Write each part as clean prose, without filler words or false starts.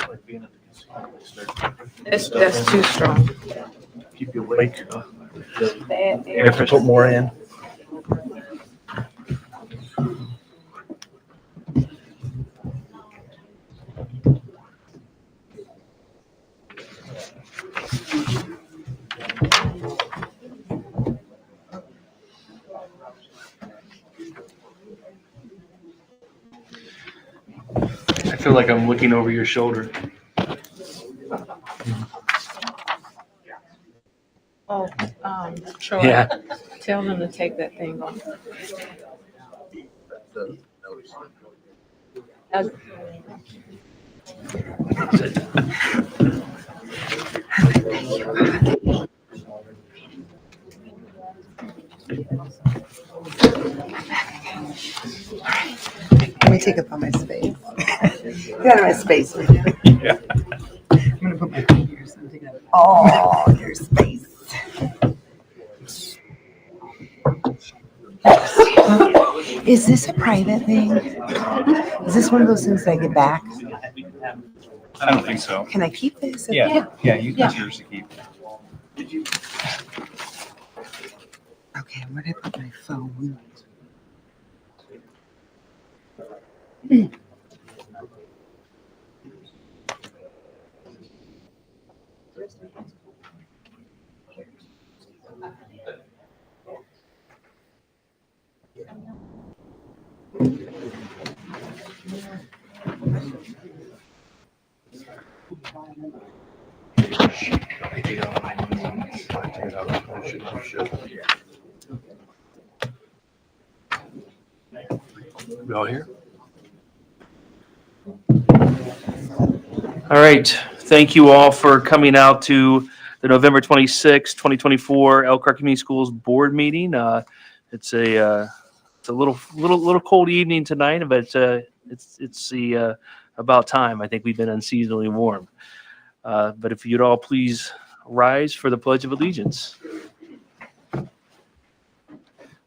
Like being at the casino. That's too strong. Keep you awake. Bad You have to put more in. I feel like I'm looking over your shoulder. Oh, Troy, Yeah. tell them to take that thing off. Let me take up all my space. Get out of my space. Yeah. I'm gonna put my phone here so I'm taking up all your space. Is this a private thing? Is this one of those things that I get back? I don't think so. Can I keep this? Yeah, you can yours to keep. Okay, where did I put my phone? We all here? All right. Thank you all for coming out to the November 26, 2024 Elkhart Community Schools Board meeting. It's a little cold evening tonight, but it's the about time. I think we've been unseasonably warm. But if you'd all please rise for the Pledge of Allegiance.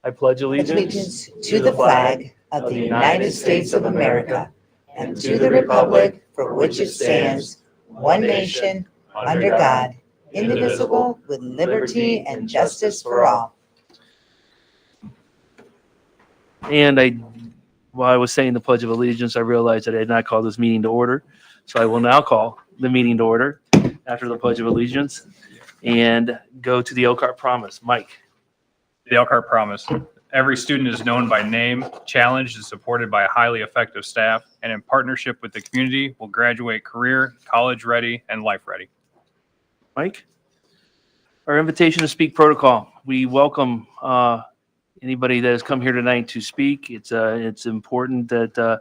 I pledge Allegiance to the flag of the United States of America and to the republic for which it stands, one nation, under God, indivisible, with liberty and justice for all. And while I was saying the Pledge of Allegiance, I realized that I had not called this meeting to order. So I will now call the meeting to order after the Pledge of Allegiance and go to the Elkhart Promise. Mike. The Elkhart Promise. Every student is known by name, challenged and supported by a highly effective staff, and in partnership with the community will graduate career, college ready, and life ready. Mike. Our invitation to speak protocol. We welcome anybody that has come here tonight to speak. It's important that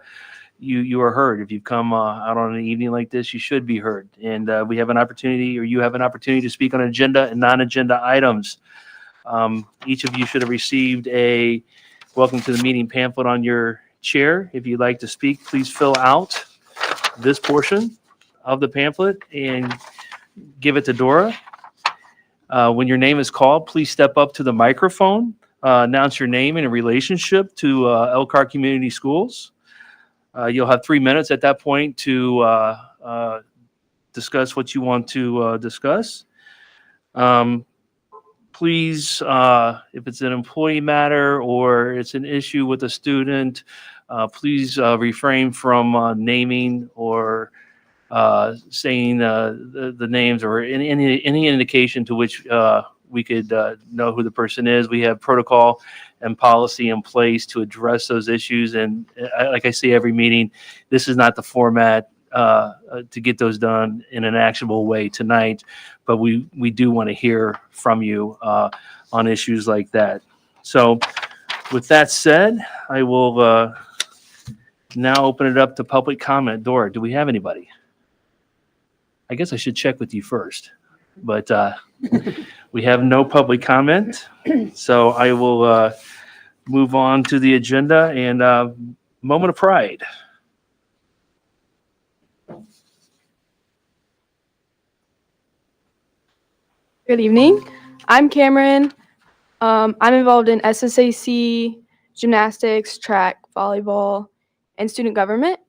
you are heard. If you've come out on an evening like this, you should be heard. And we have an opportunity, or you have an opportunity to speak on agenda and non-agenda items. Each of you should have received a welcome to the meeting pamphlet on your chair. If you'd like to speak, please fill out this portion of the pamphlet and give it to Dora. When your name is called, please step up to the microphone, announce your name and a relationship to Elkhart Community Schools. You'll have 3 minutes at that point to discuss what you want to discuss. Please, if it's an employee matter or it's an issue with a student, please refrain from naming or saying the names or any indication to which we could know who the person is. We have protocol and policy in place to address those issues. And like I say every meeting, this is not the format to get those done in an actionable way tonight, but we do want to hear from you on issues like that. So with that said, I will now open it up to public comment. Dora, do we have anybody? I guess I should check with you first, but we have no public comment. So I will move on to the agenda and moment of pride. Good evening. I'm Cameron. I'm involved in SSAC, gymnastics, track, volleyball, and student government.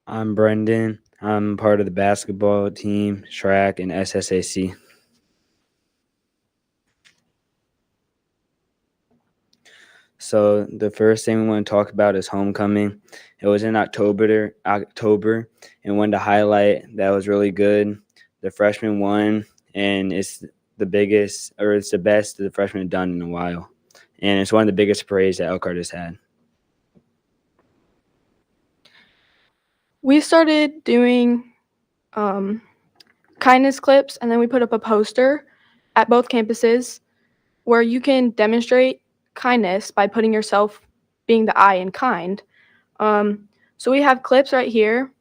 I'm Brendan. I'm part of the basketball team, track, and SSAC. So the first thing we want to talk about is homecoming. It was in October, and one to highlight that was really good. The freshmen won, and it's the best the freshmen have done in a while, and it's one of the biggest parades that Elkhart has had. We started doing kindness clips, and then we put up a poster at both campuses where you can demonstrate kindness by putting yourself being the I in kind. So we have clips right here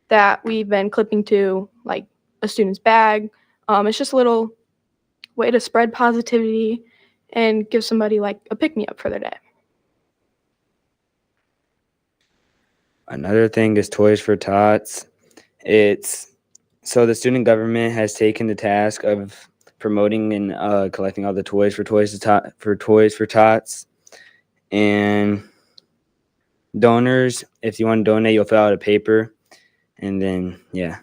that we've been clipping to like a student's bag. It's just a little way to spread positivity and give somebody like a pick-me-up for their day. Another thing is Toys for Tots. So the student government has taken the task of promoting and collecting all the toys for Toys for Tots, and donors. If you want to donate, you'll fill out a paper, and then yeah.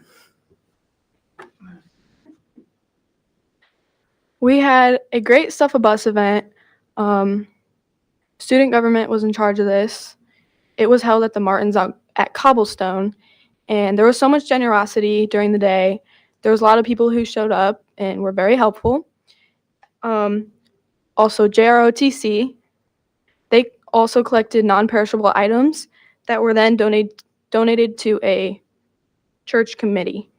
We had a great Stuff a Bus event. Student government was in charge of this. It was held at the Martins at Cobblestone, and there was so much generosity during the day. There was a lot of people who showed up and were very helpful. Also, JROTC, they also collected non-perishable items that were then donated to a church committee.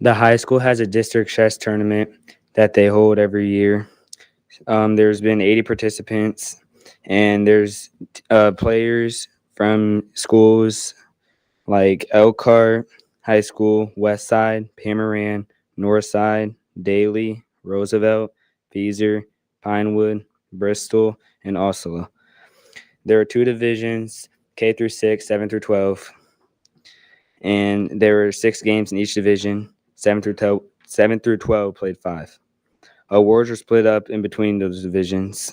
The high school has a district chess tournament that they hold every year. There's been 80 participants, and there's players from schools like Elkhart High School, West Side, Pamaran, North Side, Daly, Roosevelt, Beezer, Pinewood, Bristol, and Osceola. There are 2 divisions, K through 6, 7 through 12, and there were 6 games in each division. 7 through 12 played 5. Awards were split up in between those divisions,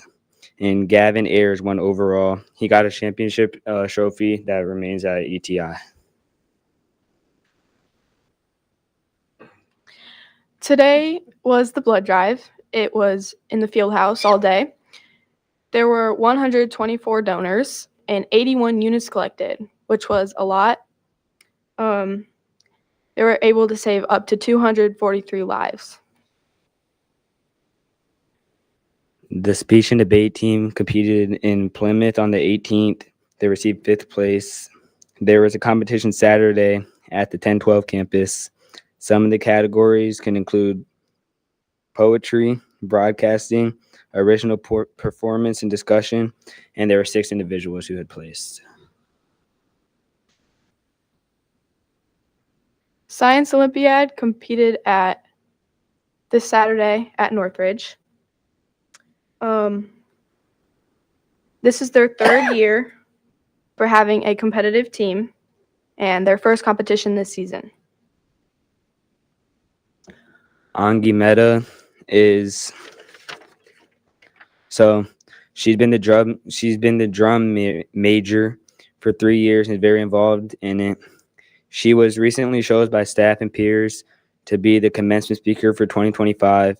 and Gavin Ayers won overall. He got a championship trophy that remains at ETI. Today was the blood drive. It was in the field house all day. There were 124 donors and 81 units collected, which was a lot. They were able to save up to 243 lives. The speech and debate team competed in Plymouth on the 18th. They received 5th place. There was a competition Saturday at the 1012 campus. Some of the categories can include poetry, broadcasting, original performance and discussion, and there were 6 individuals who had placed. Science Olympiad competed at this Saturday at Northridge. This is their 3rd year for having a competitive team and their first competition this season. Angi Mehta she's been the drum major for 3 years and is very involved in it. She was recently chosen by staff and peers to be the commencement speaker for 2025,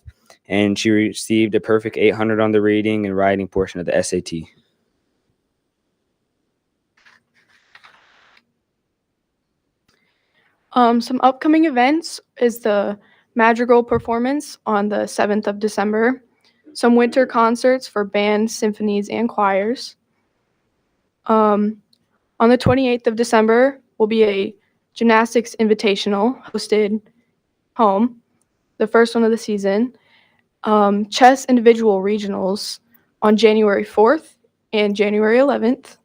and she received a perfect 800 on the reading and writing portion of the SAT. Some upcoming events is the Madrigal performance on the 7th of December, some winter concerts for bands, symphonies, and choirs. On the 28th of December will be a gymnastics invitational hosted home, the first one of the season. Chess individual regionals on January 4th and January 11th.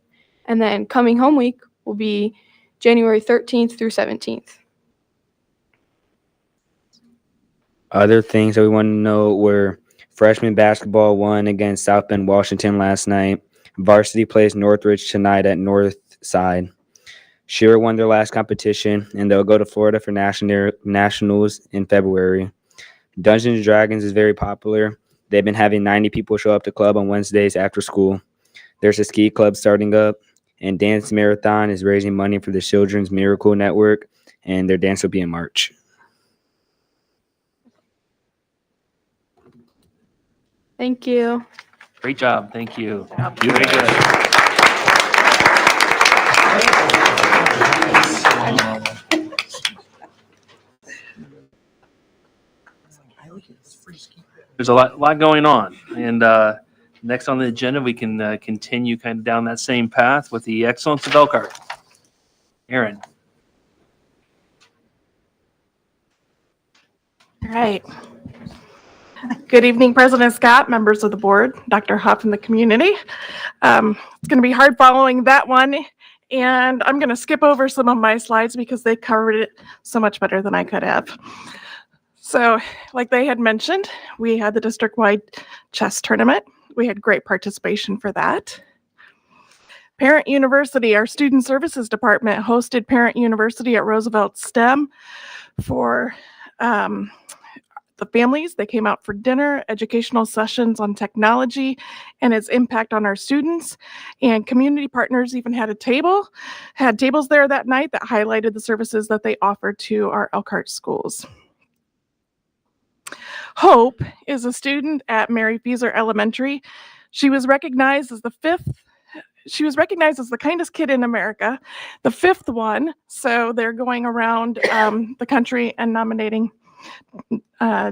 And then coming home week will be January 13th through 17th. Other things that we want to know were freshman basketball won against South Bend, Washington last night. Varsity plays Northridge tonight at North Side. Shearer won their last competition, and they'll go to Florida for nationals in February. Dungeons and Dragons is very popular. They've been having 90 people show up to club on Wednesdays after school. There's a ski club starting up, And Dance Marathon is raising money for the Children's Miracle Network, and their dance will be in March. Thank you. Great job. Thank you. Very good. There's a lot going on. And next on the agenda, we can continue kind of down that same path with the Excellence of Elkhart. Aaron. All right. Good evening, President Scott, members of the board, Dr. Huff, and the community. It's going to be hard following that one, and I'm going to skip over some of my slides because they covered it so much better than I could have. So, like they had mentioned, we had the district-wide chess tournament. We had great participation for that. Parent University, our student services department, hosted Parent University at Roosevelt STEM for the families. They came out for dinner, educational sessions on technology and its impact on our students, and community partners even had tables there that night that highlighted the services that they offered to our Elkhart schools. Hope is a student at Mary Fieser Elementary. She was recognized as the kindest kid in America, the fifth one. So they're going around the country and nominating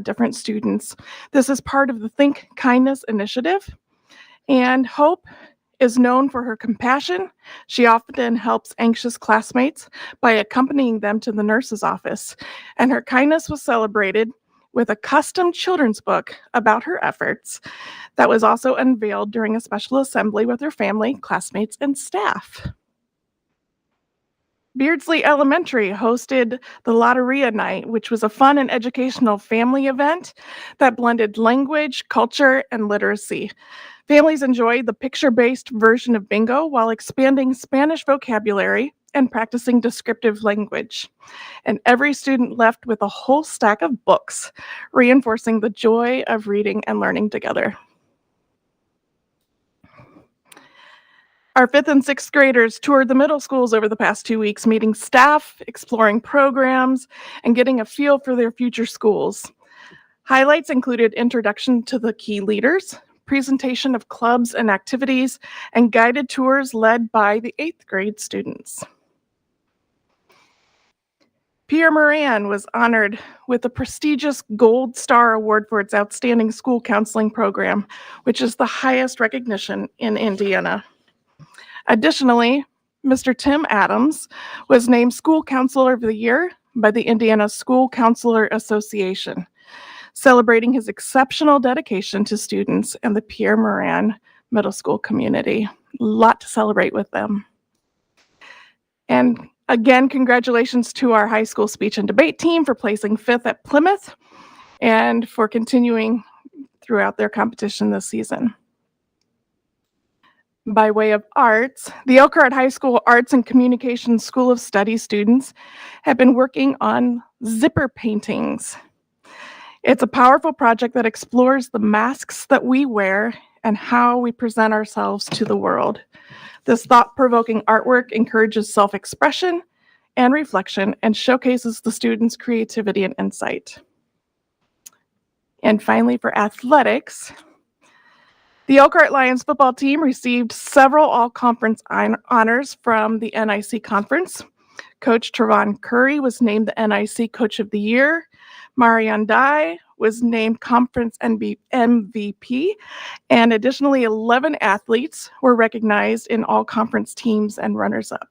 different students. This is part of the Think Kindness initiative. And Hope is known for her compassion. She often helps anxious classmates by accompanying them to the nurse's office. And her kindness was celebrated with a custom children's book about her efforts that was also unveiled during a special assembly with her family, classmates, and staff. Beardsley Elementary hosted the Lotteria Night, which was a fun and educational family event that blended language, culture, and literacy. Families enjoyed the picture-based version of bingo while expanding Spanish vocabulary and practicing descriptive language. And every student left with a whole stack of books, reinforcing the joy of reading and learning together. Our 5th and 6th graders toured the middle schools over the past 2 weeks, meeting staff, exploring programs, and getting a feel for their future schools. Highlights included introduction to the key leaders, presentation of clubs and activities, and guided tours led by the 8th grade students. Pierre Moran was honored with the prestigious Gold Star Award for its outstanding school counseling program, which is the highest recognition in Indiana. Additionally, Mr. Tim Adams was named School Counselor of the Year by the Indiana School Counselor Association, celebrating his exceptional dedication to students and the Pierre Moran Middle School community. A lot to celebrate with them. And again, congratulations to our high school speech and debate team for placing 5th at Plymouth and for continuing throughout their competition this season. By way of arts, the Elkhart High School Arts and Communications School of Study students have been working on zipper paintings. It's a powerful project that explores the masks that we wear and how we present ourselves to the world. This thought-provoking artwork encourages self-expression and reflection and showcases the students' creativity and insight. And finally, for athletics, the Elkhart Lions football team received several all-conference honors from the NIC conference. Coach Trevon Curry was named the NIC Coach of the Year. Marianne Dye was named Conference MVP, and additionally 11 athletes were recognized in all conference teams and runners-up.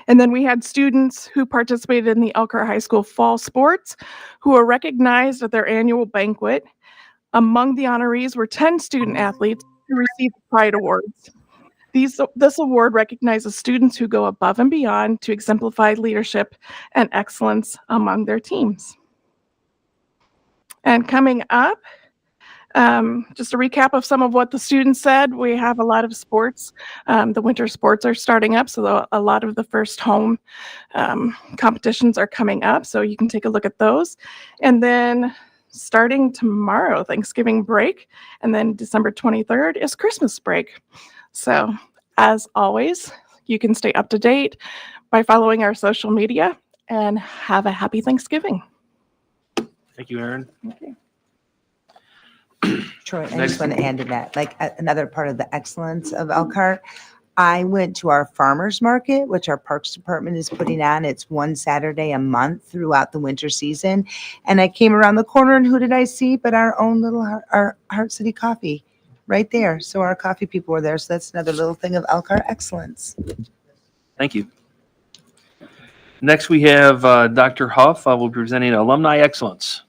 And then we had students who participated in the Elkhart High School fall sports who were recognized at their annual banquet. Among the honorees were 10 student athletes who received Pride Awards. This award recognizes students who go above and beyond to exemplify leadership and excellence among their teams. And coming up, just a recap of some of what the students said. We have a lot of sports. The winter sports are starting up, so a lot of the first home competitions are coming up, so you can take a look at those. And then starting tomorrow, Thanksgiving break, and then December 23rd is Christmas break. So, as always, you can stay up to date by following our social media, and have a happy Thanksgiving. Thank you, Aaron. Troy, I Next. just want to add to that, like another part of the excellence of Elkhart. I went to our farmers market, which our Parks Department is putting on. It's one Saturday a month throughout the winter season. And I came around the corner and who did I see? But our own little our Heart City Coffee right there. So our coffee people were there. So that's another little thing of Elkhart excellence. Thank you. Next, we have Dr. Huff will be presenting Alumni Excellence.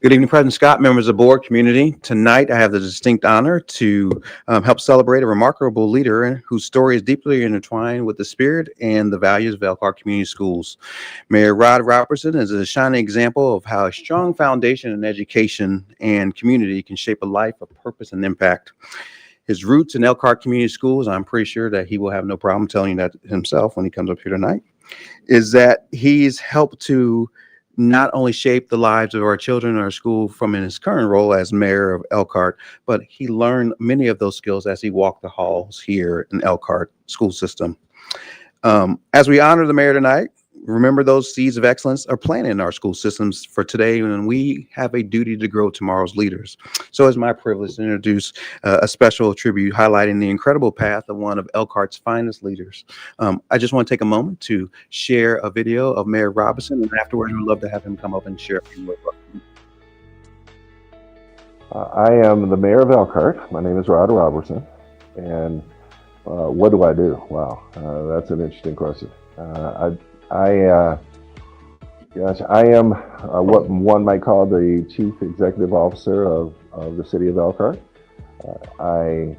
Good evening, President Scott, members of the board, community. Tonight, I have the distinct honor to help celebrate a remarkable leader whose story is deeply intertwined with the spirit and the values of Elkhart Community Schools. Mayor Rod Robertson is a shining example of how a strong foundation in education and community can shape a life of purpose and impact. His roots in Elkhart Community Schools, I'm pretty sure that he will have no problem telling you that himself when he comes up here tonight, is that he's helped to not only shape the lives of our children in our school from in his current role as mayor of Elkhart, but he learned many of those skills as he walked the halls here in Elkhart school system. As we honor the mayor tonight, remember those seeds of excellence are planted in our school systems for today, and we have a duty to grow tomorrow's leaders. So it's my privilege to introduce a special tribute highlighting the incredible path of one of Elkhart's finest leaders. I just want to take a moment to share a video of Mayor Robinson, and afterwards we'd love to have him come up and share a few words. I am the mayor of Elkhart. My name is Rod Robertson, and what do I do? Wow, that's an interesting question. I am what one might call the chief executive officer of the city of Elkhart. I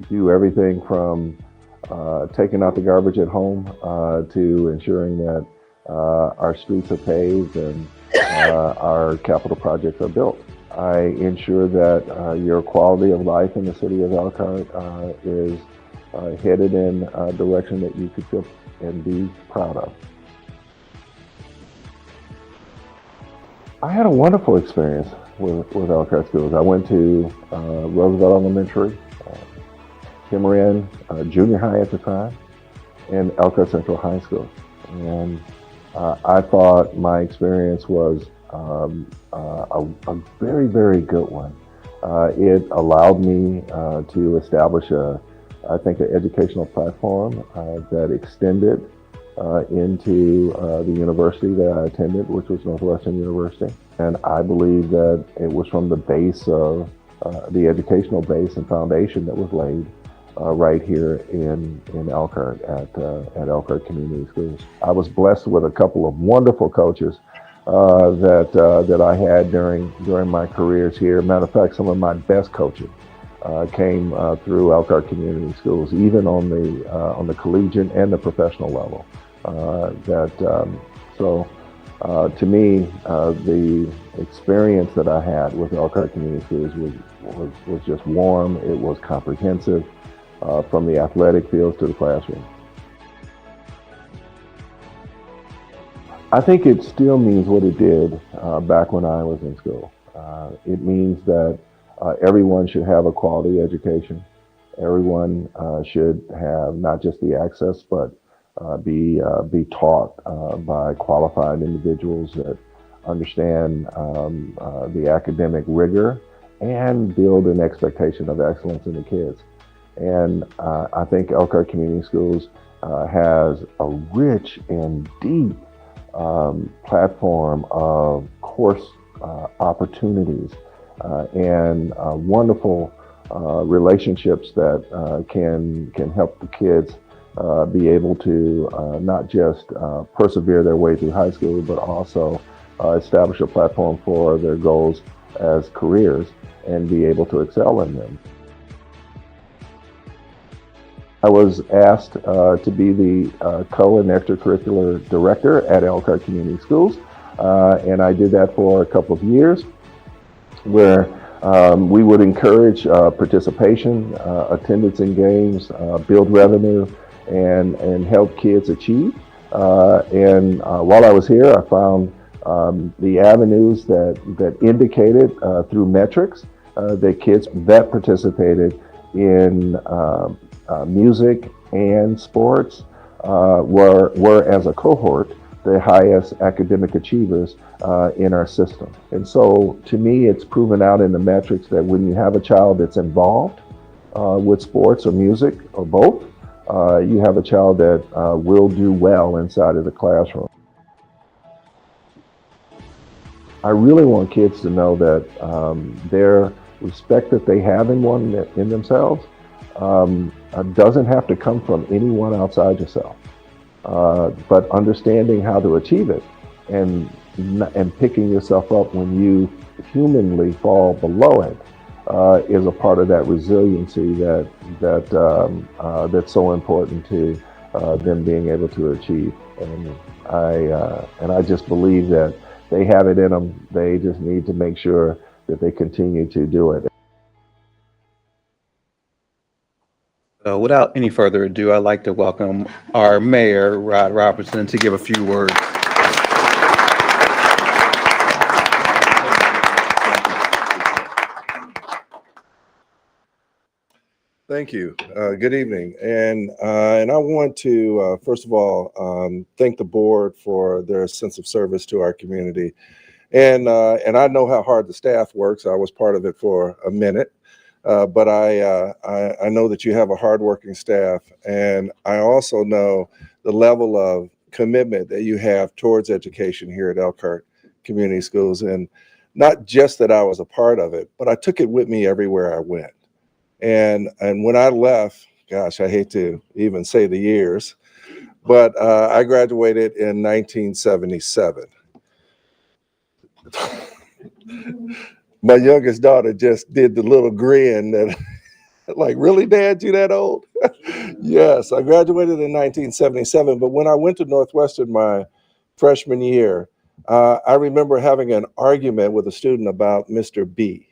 do everything from taking out the garbage at home to ensuring that our streets are paved and our capital projects are built. I ensure that your quality of life in the city of Elkhart is headed in a direction that you could feel and be proud of. I had a wonderful experience with Elkhart schools. I went to Roosevelt Elementary, Cameron Junior High at the time, and Elkhart Central High School. And I thought my experience was a very, very good one. It allowed me to establish I think an educational platform that extended into the university that I attended, which was Northwestern University. And I believe that it was from the base of the educational base and foundation that was laid right here in Elkhart at Elkhart Community Schools. I was blessed with a couple of wonderful coaches that I had during my careers here. Matter of fact, some of my best coaches came through Elkhart Community Schools, even on the collegiate and the professional level. To me, the experience that I had with Elkhart Community Schools was just warm. It was comprehensive, from the athletic fields to the classroom. I think it still means what it did back when I was in school. It means that everyone should have a quality education. Everyone should have not just the access, but be taught by qualified individuals that understand the academic rigor and build an expectation of excellence in the kids. And I think Elkhart Community Schools has a rich and deep platform of course opportunities and wonderful relationships that can help the kids be able to not just persevere their way through high school, but also establish a platform for their goals as careers and be able to excel in them. I was asked to be the co- and extracurricular director at Elkhart Community Schools, and I did that for a couple of years, where we would encourage participation, attendance in games, build revenue, and help kids achieve. And while I was here, I found the avenues that indicated through metrics that kids that participated in music and sports were as a cohort the highest academic achievers in our system. And so to me, it's proven out in the metrics that when you have a child that's involved with sports or music or both, you have a child that will do well inside of the classroom. I really want kids to know that their respect that they have in themselves doesn't have to come from anyone outside yourself, but understanding how to achieve it and picking yourself up when you humanly fall below it is a part of that resiliency that's so important to them being able to achieve. And I just believe that they have it in them. They just need to make sure that they continue to do it. Without any further ado, I'd like to welcome our mayor, Rod Robertson, to give a few words. Thank you. Good evening. And I want to, first of all, thank the board for their sense of service to our community. And I know how hard the staff works. I was part of it for a minute. But I know that you have a hardworking staff, and I also know the level of commitment that you have towards education here at Elkhart Community Schools. And not just that I was a part of it, but I took it with me everywhere I went. And when I left, gosh, I hate to even say the years, but I graduated in 1977. My youngest daughter just did the little grin that, like, really, Dad, you that old? Yes, I graduated in 1977, but when I went to Northwestern my freshman year, I remember having an argument with a student about Mr. B.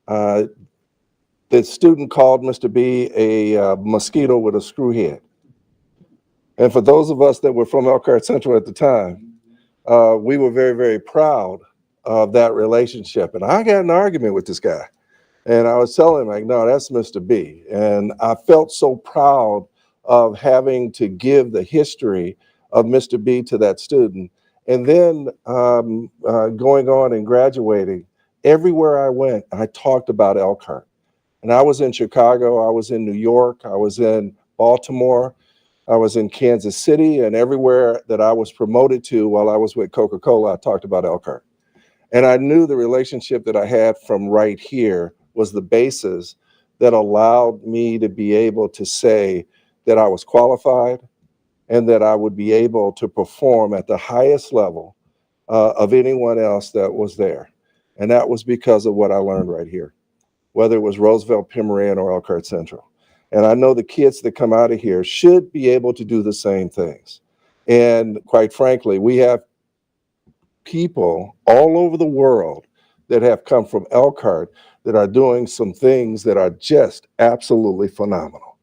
The student called Mr. B a mosquito with a screw head. And for those of us that were from Elkhart Central at the time, we were very, very proud of that relationship. And I got in an argument with this guy. And I was telling him, like, no, that's Mr. B. And I felt so proud of having to give the history of Mr. B to that student. And then going on and graduating, everywhere I went, I talked about Elkhart. And I was in Chicago, I was in New York, I was in Baltimore, I was in Kansas City, and everywhere that I was promoted to while I was with Coca-Cola, I talked about Elkhart. And I knew the relationship that I had from right here was the basis that allowed me to be able to say that I was qualified and that I would be able to perform at the highest level of anyone else that was there. And that was because of what I learned right here, whether it was Roosevelt, Pimmoran, or Elkhart Central. And I know the kids that come out of here should be able to do the same things. And quite frankly, we have people all over the world that have come from Elkhart that are doing some things that are just absolutely phenomenal.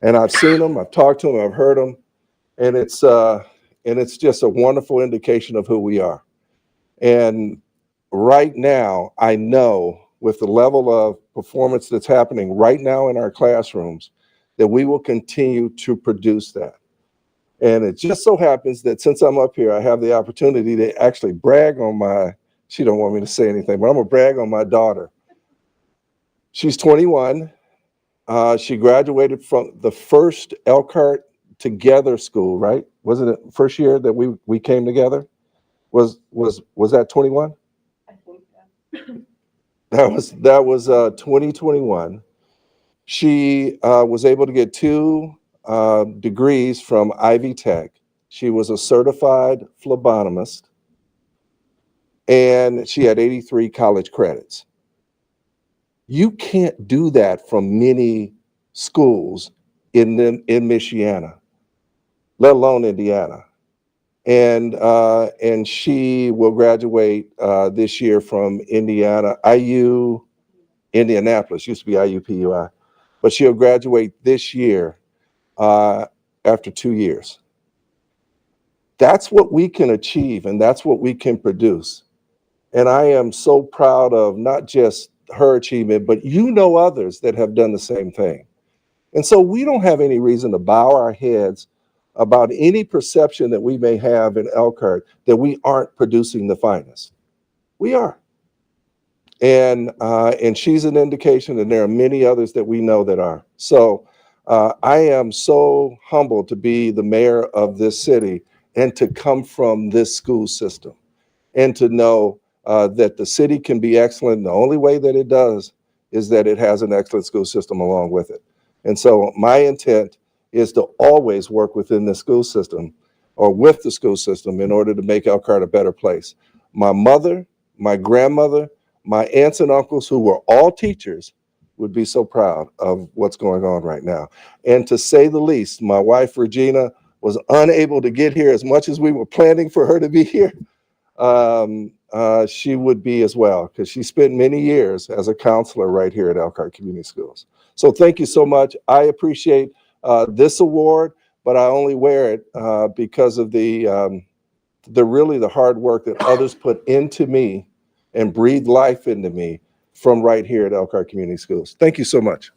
And I've seen them, I've talked to them, I've heard them, and it's just a wonderful indication of who we are. And right now, I know with the level of performance that's happening right now in our classrooms, that we will continue to produce that. And it just so happens that since I'm up here, I have the opportunity to actually brag on she don't want me to say anything, but I'm gonna brag on my daughter. She's 21. She graduated from the first Elkhart Together school, right? Wasn't it first year that we came together? Was that 21? I think so. That was 2021. She was able to get 2 degrees from Ivy Tech. She was a certified phlebotomist, and she had 83 college credits. You can't do that from many schools in Michiana, let alone Indiana. And she will graduate this year from Indianapolis, used to be IUPUI, but she'll graduate this year after 2 years. That's what we can achieve, and that's what we can produce. And I am so proud of not just her achievement, but you know others that have done the same thing. And so we don't have any reason to bow our heads about any perception that we may have in Elkhart that we aren't producing the finest. We are. And she's an indication, and there are many others that we know that are. So I am so humbled to be the mayor of this city and to come from this school system and to know that the city can be excellent. And the only way that it does is that it has an excellent school system along with it. And so my intent is to always work within the school system or with the school system in order to make Elkhart a better place. My mother, my grandmother, my aunts and uncles, who were all teachers, would be so proud of what's going on right now. And to say the least, my wife, Regina, was unable to get here as much as we were planning for her to be here. She would be as well, because she spent many years as a counselor right here at Elkhart Community Schools. So thank you so much. I appreciate this award, but I only wear it because of the hard work that others put into me and breathe life into me from right here at Elkhart Community Schools. Thank you so much.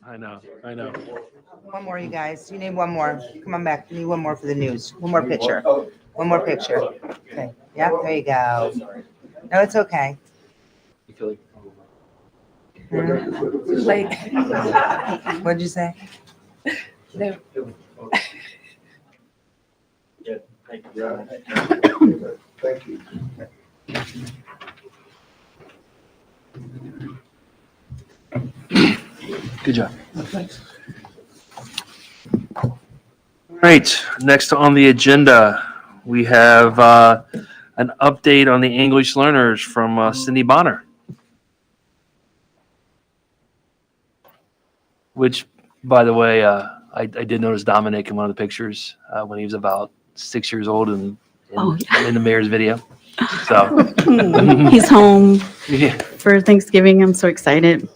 I know, I know. One more, you guys. You need one more. Come on back. You need one more for the news. One more picture. One more picture. Okay. Yep, there you go. No, it's okay. Like, What'd you say? they- Thank you. Good job. All right, next on the agenda, we have an update on the English learners from Cindy Bonner. Which, by the way, I did notice Dominic in one of the pictures when he was about 6 years old and in the mayor's video. So He's home yeah. for Thanksgiving. I'm so excited.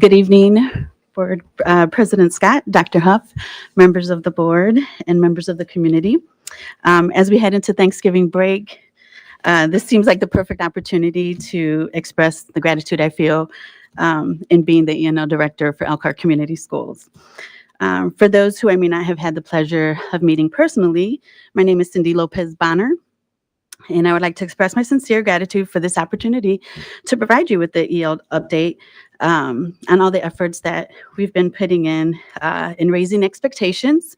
Good evening, Board President Scott, Dr. Huff, members of the board, and members of the community. As we head into Thanksgiving break, this seems like the perfect opportunity to express the gratitude I feel in being the E&L director for Elkhart Community Schools. For those who I may not have had the pleasure of meeting personally, my name is Cindy Lopez Bonner, and I would like to express my sincere gratitude for this opportunity to provide you with the EL update on all the efforts that we've been putting in raising expectations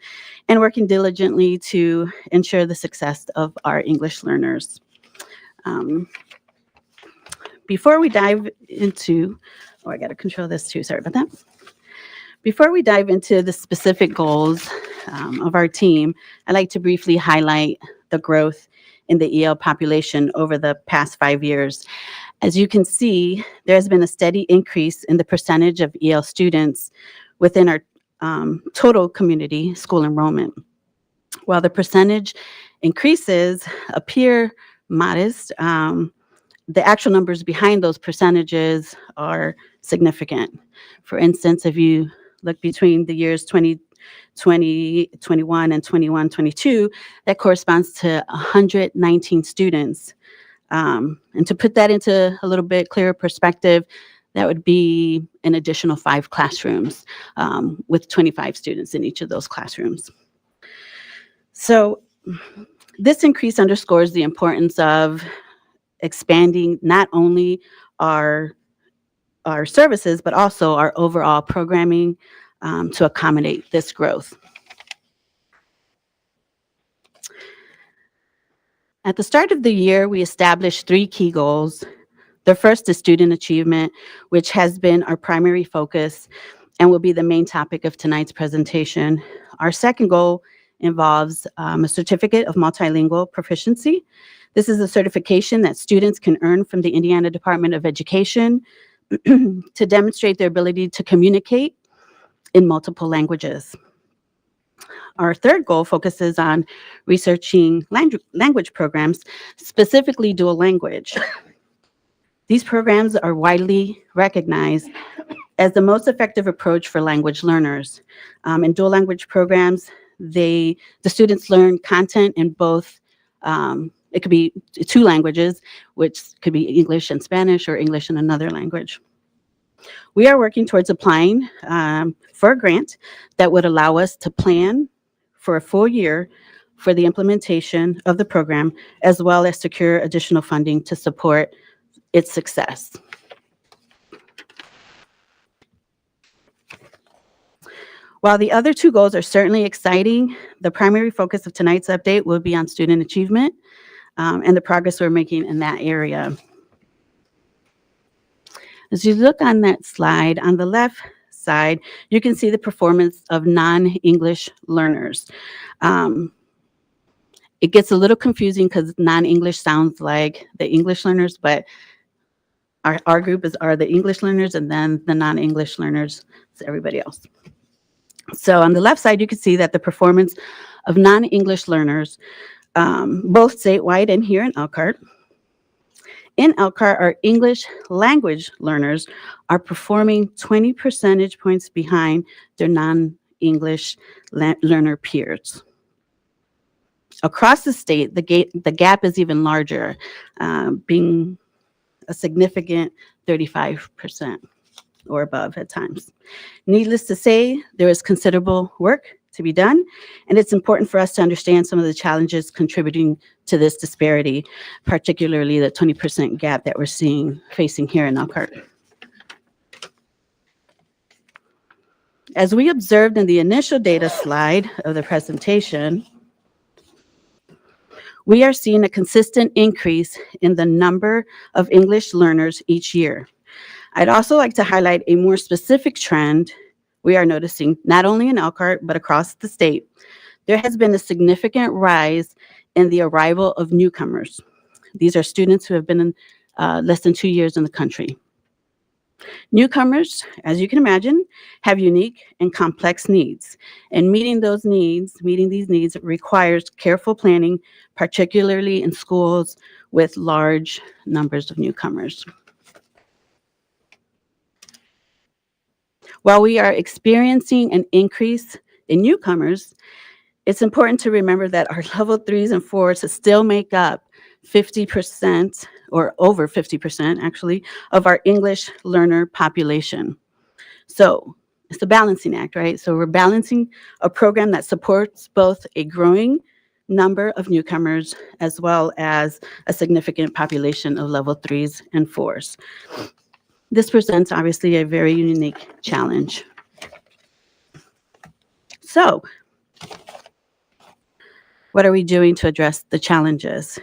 and working diligently to ensure the success of our English learners. Before we dive into, I got to control this too, sorry about that. Before we dive into the specific goals of our team, I'd like to briefly highlight the growth in the EL population over the past 5 years. As you can see, there has been a steady increase in the percentage of EL students within our total community school enrollment. While the percentage increases appear modest, the actual numbers behind those percentages are significant. For instance, if you look between the years 2020, 21, and 21, 22, that corresponds to 119 students. And to put that into a little bit clearer perspective, that would be an additional 5 classrooms with 25 students in each of those classrooms. So this increase underscores the importance of expanding not only our services, but also our overall programming to accommodate this growth. At the start of the year, we established 3 key goals. The first is student achievement, which has been our primary focus and will be the main topic of tonight's presentation. Our second goal involves a certificate of multilingual proficiency. This is a certification that students can earn from the Indiana Department of Education to demonstrate their ability to communicate in multiple languages. Our third goal focuses on researching language programs, specifically dual language. These programs are widely recognized as the most effective approach for language learners. In dual language programs, the students learn content in both, it could be 2 languages, which could be English and Spanish or English and another language. We are working towards applying for a grant that would allow us to plan for a full year for the implementation of the program, as well as secure additional funding to support its success. While the other 2 goals are certainly exciting, the primary focus of tonight's update will be on student achievement and the progress we're making in that area. As you look on that slide, on the left side, you can see the performance of non-English learners. It gets a little confusing because non-English sounds like the English learners, but our group are the English learners, and then the non-English learners is everybody else. So on the left side, you can see that the performance of non-English learners, both statewide and here in Elkhart. In Elkhart, our English language learners are performing 20 percentage points behind their non-English learner peers. Across the state, the gap is even larger, being a significant 35% or above at times. Needless to say, there is considerable work to be done, and it's important for us to understand some of the challenges contributing to this disparity, particularly the 20% gap that we're facing here in Elkhart. As we observed in the initial data slide of the presentation, we are seeing a consistent increase in the number of English learners each year. I'd also like to highlight a more specific trend we are noticing not only in Elkhart, but across the state. There has been a significant rise in the arrival of newcomers. These are students who have been in less than 2 years in the country. Newcomers, as you can imagine, have unique and complex needs, and meeting these needs requires careful planning, particularly in schools with large numbers of newcomers. While we are experiencing an increase in newcomers, it's important to remember that our level 3s and 4s still make up 50% or over 50% actually of our English learner population. So it's a balancing act, right? So we're balancing a program that supports both a growing number of newcomers as well as a significant population of level 3s and 4s. This presents obviously a very unique challenge. So, what are we doing to address the challenges?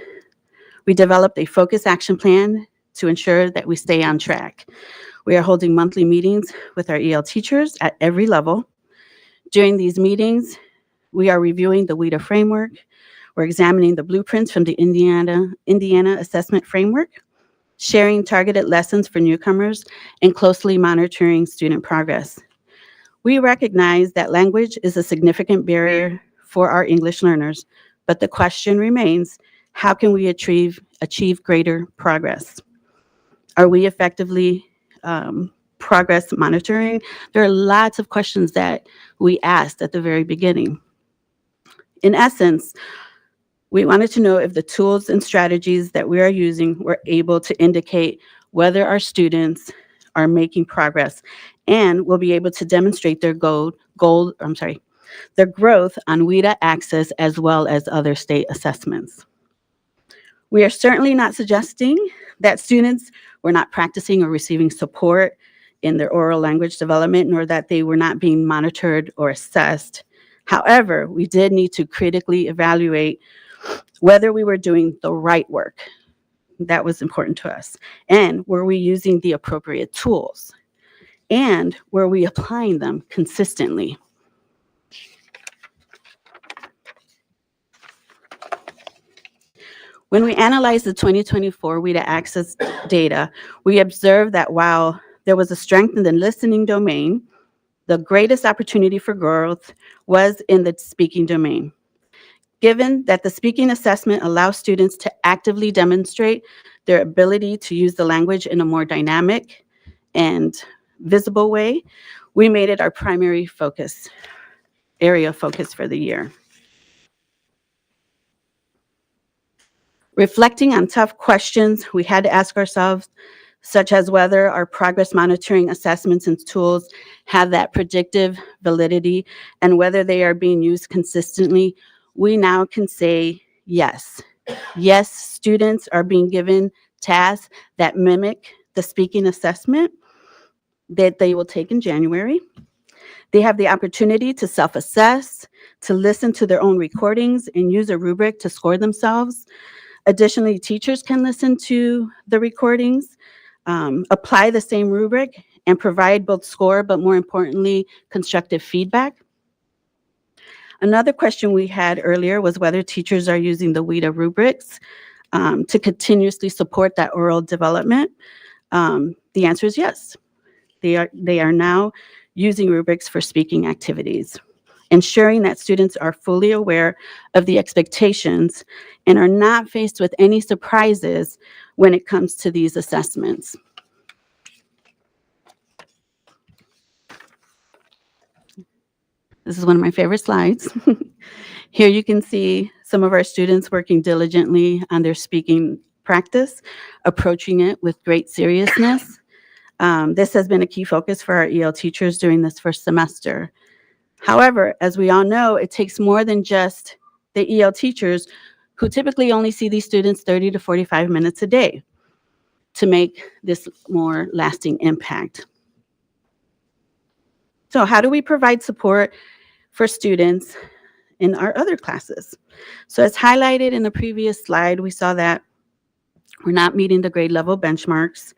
We developed a focused action plan to ensure that we stay on track. We are holding monthly meetings with our EL teachers at every level. During these meetings, we are reviewing the WIDA framework. We're examining the blueprints from the Indiana Assessment Framework, sharing targeted lessons for newcomers, and closely monitoring student progress. We recognize that language is a significant barrier for our English learners, but the question remains, how can we achieve greater progress? Are we effectively progress monitoring? There are lots of questions that we asked at the very beginning. In essence, we wanted to know if the tools and strategies that we are using were able to indicate whether our students are making progress and will be able to demonstrate their growth on WIDA access as well as other state assessments. We are certainly not suggesting that students were not practicing or receiving support in their oral language development, nor that they were not being monitored or assessed. However, we did need to critically evaluate whether we were doing the right work. That was important to us. And were we using the appropriate tools? And were we applying them consistently? When we analyzed the 2024 WIDA Access data, we observed that while there was a strength in the listening domain, the greatest opportunity for growth was in the speaking domain. Given that the speaking assessment allows students to actively demonstrate their ability to use the language in a more dynamic and visible way, we made it our primary area of focus for the year. Reflecting on tough questions we had to ask ourselves, such as whether our progress monitoring assessments and tools have that predictive validity and whether they are being used consistently, we now can say yes. Yes, students are being given tasks that mimic the speaking assessment that they will take in January. They have the opportunity to self-assess, to listen to their own recordings and use a rubric to score themselves. Additionally, teachers can listen to the recordings, apply the same rubric, and provide both score, but more importantly, constructive feedback. Another question we had earlier was whether teachers are using the WIDA rubrics to continuously support that oral development. The answer is yes. They are now using rubrics for speaking activities, ensuring that students are fully aware of the expectations and are not faced with any surprises when it comes to these assessments. This is one of my favorite slides. Here you can see some of our students working diligently on their speaking practice, approaching it with great seriousness. This has been a key focus for our EL teachers during this first semester. However, as we all know, it takes more than just the EL teachers who typically only see these students 30 to 45 minutes a day to make this more lasting impact. So how do we provide support for students in our other classes? So as highlighted in the previous slide, we saw that we're not meeting the grade level benchmarks.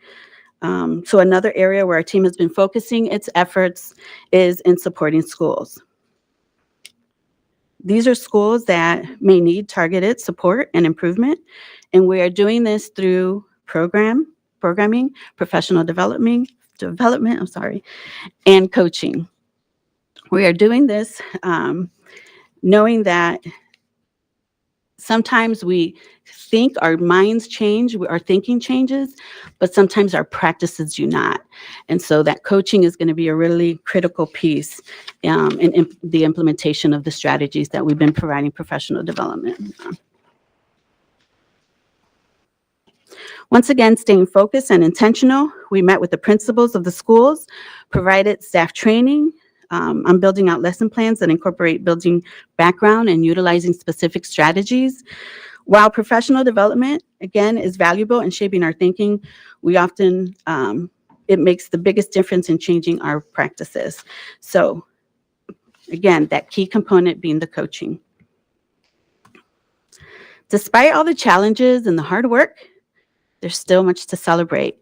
So another area where our team has been focusing its efforts is in supporting schools. These are schools that may need targeted support and improvement, and we are doing this through programming, professional development, and coaching. We are doing this knowing that sometimes we think our minds change, our thinking changes, but sometimes our practices do not. And so that coaching is going to be a really critical piece in the implementation of the strategies that we've been providing professional development. Once again, staying focused and intentional, we met with the principals of the schools, provided staff training on building out lesson plans that incorporate building background and utilizing specific strategies. While professional development, again, is valuable in shaping our thinking, we often, it makes the biggest difference in changing our practices. So again, that key component being the coaching. Despite all the challenges and the hard work, there's still much to celebrate.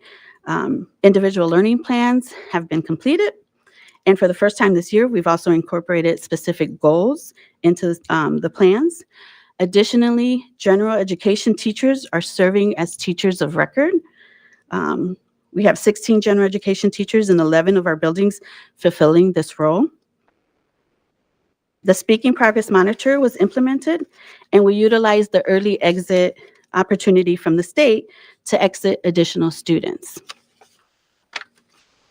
Individual learning plans have been completed. And for the first time this year, we've also incorporated specific goals into the plans. Additionally, general education teachers are serving as teachers of record. We have 16 general education teachers in 11 of our buildings fulfilling this role. The Speaking Progress Monitor was implemented, and we utilized the early exit opportunity from the state to exit additional students.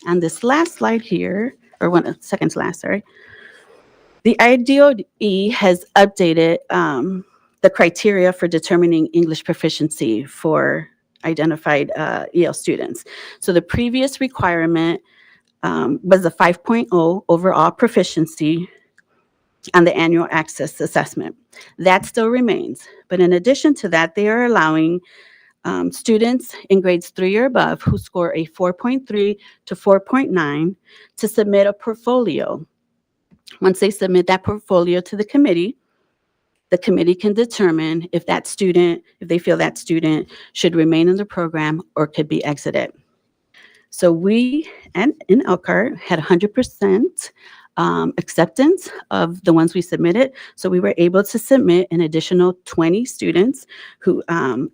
On this last slide here, or second to last, sorry. The IDOE has updated the criteria for determining English proficiency for identified EL students. So the previous requirement was a 5.0 overall proficiency on the annual access assessment. That still remains. But in addition to that, they are allowing students in grades 3 or above who score a 4.3 to 4.9 to submit a portfolio. Once they submit that portfolio to the committee can determine if they feel that student should remain in the program or could be exited. So we in Elkhart had 100% acceptance of the ones we submitted. So we were able to submit an additional 20 students who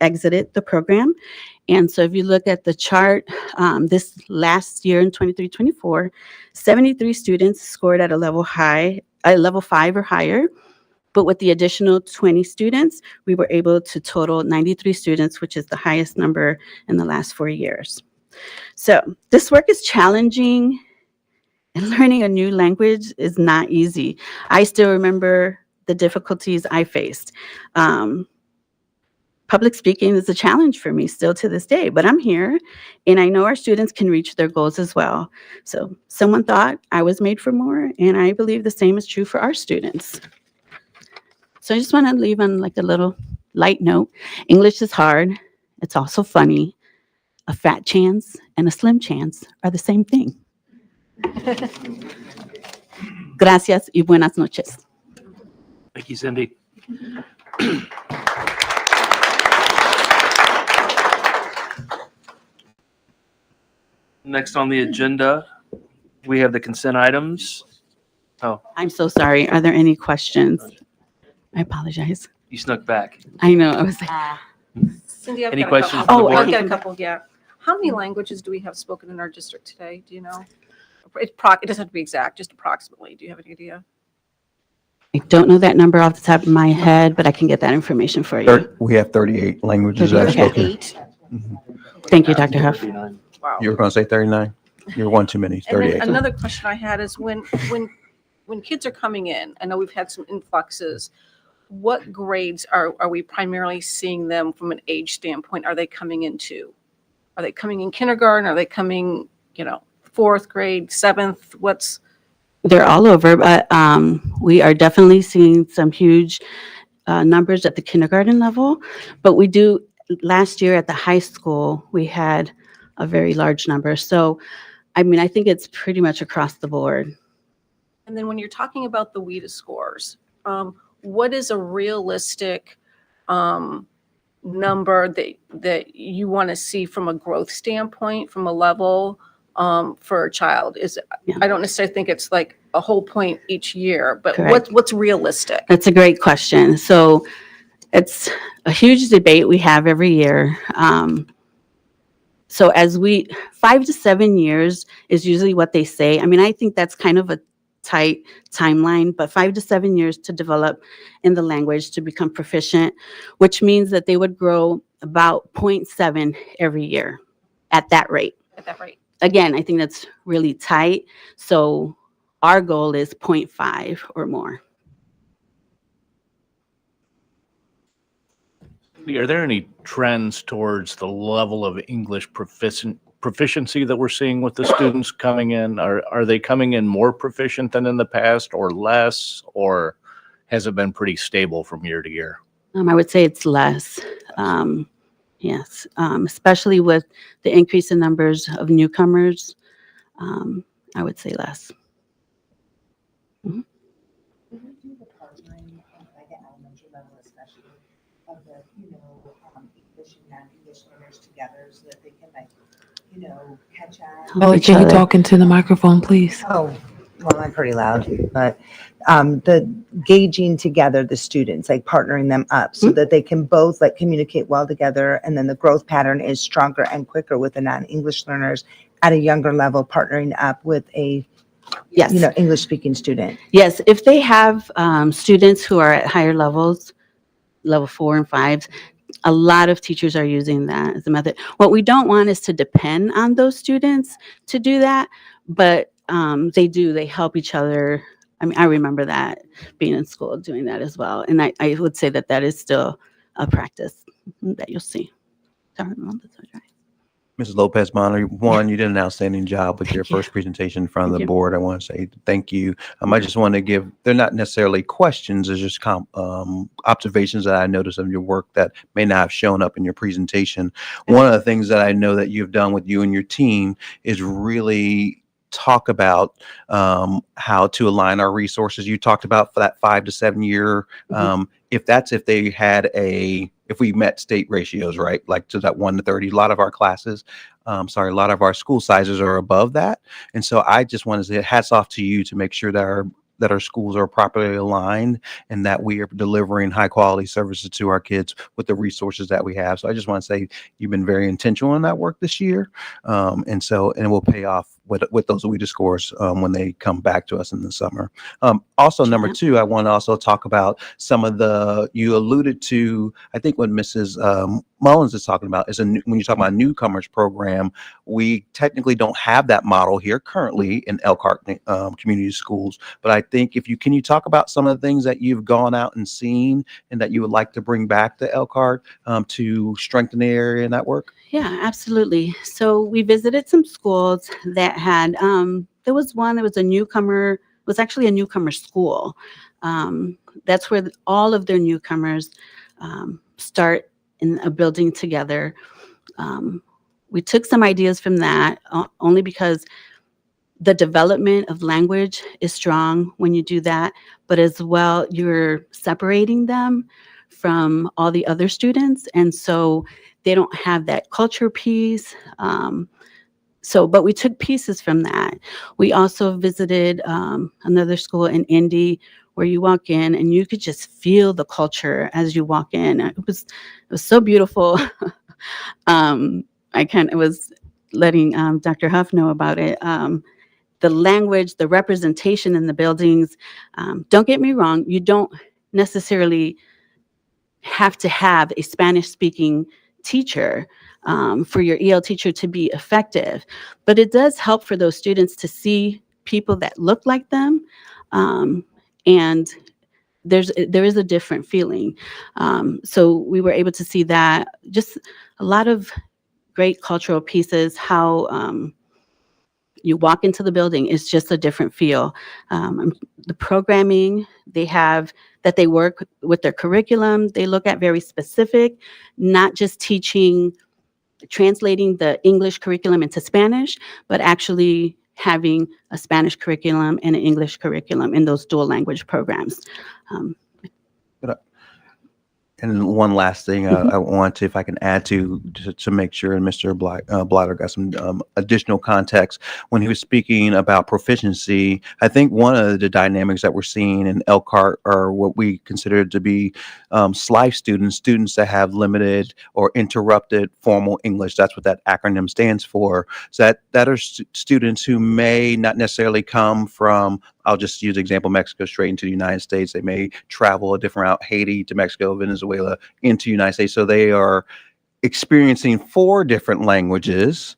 exited the program. And so if you look at the chart, this last year in 23-24, 73 students scored at a level 5 or higher. But with the additional 20 students, we were able to total 93 students, which is the highest number in the last 4 years. So this work is challenging, and learning a new language is not easy. I still remember the difficulties I faced. Public speaking is a challenge for me still to this day, but I'm here and I know our students can reach their goals as well. So someone thought I was made for more, and I believe the same is true for our students. So I just want to leave on like a little light note. English is hard. It's also funny. A fat chance and a slim chance are the same thing. Gracias y buenas noches. Thank you, Cindy. Next on the agenda, we have the consent items. Oh, I'm so sorry. Are there any questions? I apologize. you snuck back. I know. I was like, Cindy, I've Any got a questions couple. from the Oh, I've board? got a couple, yeah. How many languages do we have spoken in our district today? Do you know? It doesn't have to be exact, just approximately. Do you have any idea? I don't know that number off the top of my head, but I can get that information for you. We have 38 languages that are Okay. spoken. 8. Thank you, Dr. Huff. Wow. You were going to say 39? You're one too many, And then 38. another question I had is when kids are coming in, I know we've had some influxes. What grades are we primarily seeing them from an age standpoint? Are they coming into? Are they coming in kindergarten? Are they coming, 4th grade, 7th? They're all over, but we are definitely seeing some huge numbers at the kindergarten level. But we do, last year at the high school, we had a very large number. So, I mean, I think it's pretty much across the board. And then when you're talking about the WIDA scores, what is a realistic number that you want to see from a growth standpoint, from a level for a child? Yeah. I don't necessarily think it's like a whole point each year, but Correct. what's realistic? That's a great question. So it's a huge debate we have every year. So 5 to 7 years is usually what they say. I mean, I think that's kind of a tight timeline, but 5 to 7 years to develop in the language to become proficient, which means that they would grow about 0.7 every year at that rate. At that rate. Again, I think that's really tight. So our goal is 0.5 or more. Are there any trends towards the level of English proficiency that we're seeing with the students coming in? Are they coming in more proficient than in the past, or less, or has it been pretty stable from year to year? I would say it's less. Yes, especially with the increase in numbers of newcomers, I would say less. Mhm. English and non-English learners together so that they can catch on. Help Oh, each can you other. talk into the microphone, please? Oh, well, I'm pretty loud, but the gauging together the students, like partnering them up so that they can both communicate well together, and then the growth pattern is stronger and quicker with the non-English learners at a younger level, partnering up with a Yes. English-speaking student. Yes, if they have students who are at higher levels, level 4 and 5, a lot of teachers are using that as a method. What we don't want is to depend on those students to do that, but they help each other. I mean, I remember that being in school doing that as well. And I would say that is still a practice that you'll see. Sorry, Mom, that's right. Mrs. Lopez Bonner, you did an outstanding job with your Thank you. first presentation in front of Thank the you. board. I want to say thank you. I just want to give, they're not necessarily questions, it's just observations that I noticed of your work that may not have shown up in your presentation. One of the things that I know that you've done with you and your team is really talk about how to align our resources. You talked about for that 5 to 7 year, if they had a if we met state ratios, right? Like to that 1 to 30, a lot of our classes, a lot of our school sizes are above that. And so I just want to say hats off to you to make sure that our schools are properly aligned and that we are delivering high quality services to our kids with the resources that we have. So I just want to say you've been very intentional in that work this year. And it will pay off with those WIDA scores when they come back to us in the summer. Also, number two, I want to also talk about some of you alluded to, I think what Mrs. Mullins is talking about is when you talk about a newcomers program, we technically don't have that model here currently in Elkhart community schools. But I think can you talk about some of the things that you've gone out and seen and that you would like to bring back to Elkhart to strengthen the area network? Yeah, absolutely. So we visited some schools that had, there was one that was a newcomer, it was actually a newcomer school. That's where all of their newcomers start in a building together. We took some ideas from that only because the development of language is strong when you do that, but as well, you're separating them from all the other students. And so they don't have that culture piece. But we took pieces from that. We also visited another school in Indy where you walk in and you could just feel the culture as you walk in. It was so beautiful. I was letting Dr. Huff know about it. The language, the representation in the buildings. Don't get me wrong, you don't necessarily have to have a Spanish-speaking teacher for your EL teacher to be effective, but it does help for those students to see people that look like them, and there is a different feeling. So we were able to see that, just a lot of great cultural pieces, how you walk into the building is just a different feel. The programming they have, that they work with their curriculum, they look at very specific, not just translating the English curriculum into Spanish, but actually having a Spanish curriculum and an English curriculum in those dual language programs. And one last thing I want to, if I can add to make sure, and Mr. Blatter got some additional context when he was speaking about proficiency. I think one of the dynamics that we're seeing in Elkhart are what we consider to be SLIFE students that have limited or interrupted formal English. That's what that acronym stands for. So that are students who may not necessarily come from, I'll just use the example, Mexico straight into the United States. They may travel a different route, Haiti to Mexico, Venezuela into the United States. So they are experiencing 4 different languages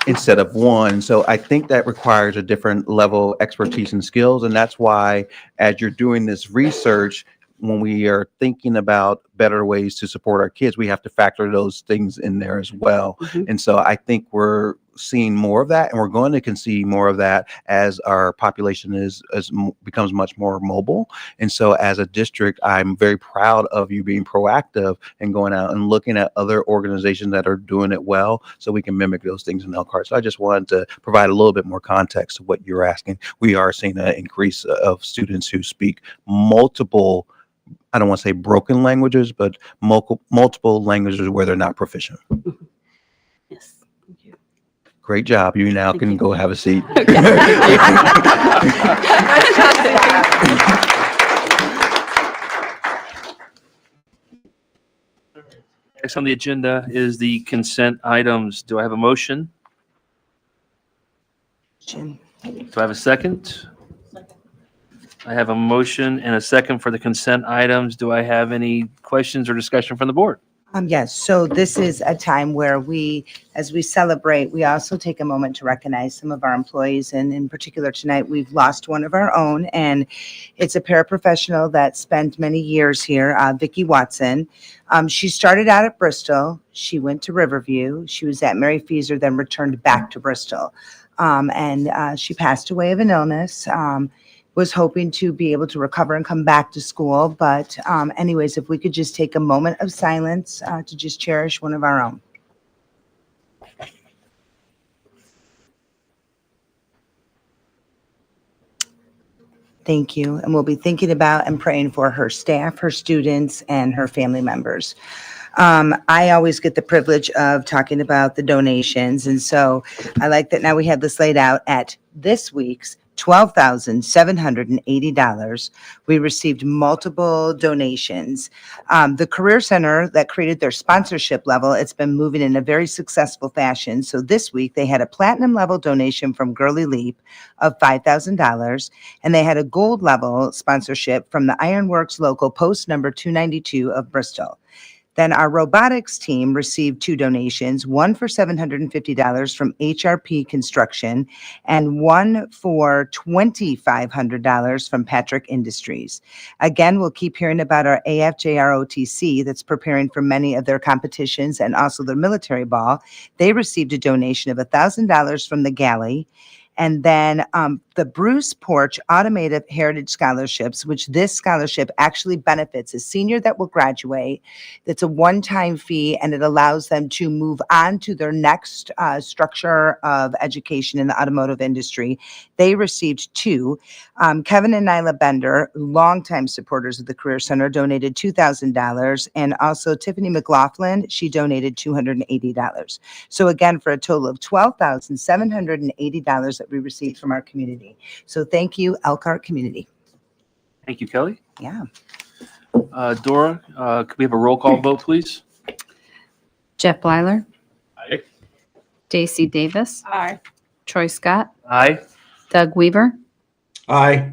instead of 1. So I think that requires a different level of expertise and skills. And that's why, as you're doing this research, when we are thinking about better ways to support our kids, we have to factor those things in there as well. And so I think we're seeing more of that, and we're going to see more of that as our population becomes much more mobile. And so as a district, I'm very proud of you being proactive and going out and looking at other organizations that are doing it well, so we can mimic those things in Elkhart. So I just wanted to provide a little bit more context to what you're asking. We are seeing an increase of students who speak multiple, I don't want to say broken languages, but multiple languages where they're not proficient. Yes, thank you. Great job. You now can go have a seat. Next on the agenda is the consent items. Do I have a motion? Do I have a second? I have a motion and a second for the consent items. Do I have any questions or discussion from the board? Yes, so this is a time where as we celebrate, we also take a moment to recognize some of our employees. And in particular tonight, we've lost one of our own, and it's a paraprofessional that spent many years here, Vicki Watson. She started out at Bristol. She went to Riverview. She was at Mary Feaser, then returned back to Bristol. And she passed away of an illness. Was hoping to be able to recover and come back to school. But anyways, if we could just take a moment of silence to just cherish one of our own. Thank you. And we'll be thinking about and praying for her staff, her students, and her family members. I always get the privilege of talking about the donations. And so I like that now we have this laid out at this week's $12,780. We received multiple donations. The Career Center that created their sponsorship level, it's been moving in a very successful fashion. So this week they had a platinum level donation from Girly Leap of $5,000, and they had a gold level sponsorship from the Ironworks local post number 292 of Bristol. Then our robotics team received 2 donations, one for $750 from HRP Construction and one for $2,500 from Patrick Industries. Again, we'll keep hearing about our AFJROTC that's preparing for many of their competitions and also their military ball. They received a donation of $1,000 from the Galley. And then the Bruce Porch Automotive Heritage Scholarships, which this scholarship actually benefits a senior that will graduate. It's a one-time fee, and it allows them to move on to their next structure of education in the automotive industry. They received 2. Kevin and Nyla Bender, longtime supporters of the Career Center, donated $2,000. And also Tiffany McLaughlin, she donated $280. So again, for a total of $12,780 that we received from our community. So thank you, Elkhart community. Thank you, Kelly. Yeah. Dora, could we have a roll call vote, please? Jeff Blyler. Aye. Daisy Davis. Aye. Troy Scott. Aye. Doug Weaver. Aye.